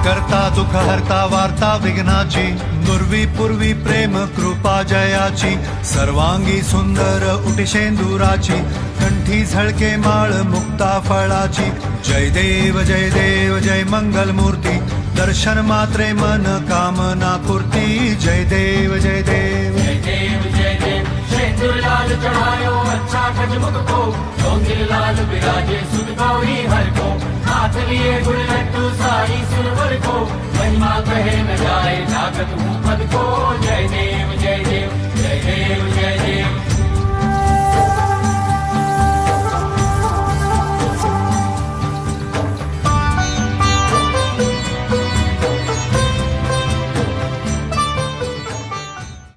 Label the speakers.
Speaker 1: करता दुःख हरता वार्ता विघ्नाची, नुर्वी पूर्वी प्रेम कृपा जयाची, सर्वांगी सुंदर उटिशेंदुराची, कंठी झळके माळ मुक्ता फळाची। जय देव जय देव जय मंगल मूर्ती, दर्शन मात्रे मन कामना पूर्ती। जय देव जय देव
Speaker 2: जय देव जय देव। शेंदूर लाल चढ़ायो अच्छा गजमुख को, ढोंगिल लाल बिराजे सुध गौरी हर को, हाथ लिए गुड़ लड्डू सारी सुरवर को, महिमा कहे न जाए जागत हूँ पद को। जय देव जय देव जय देव जय देव।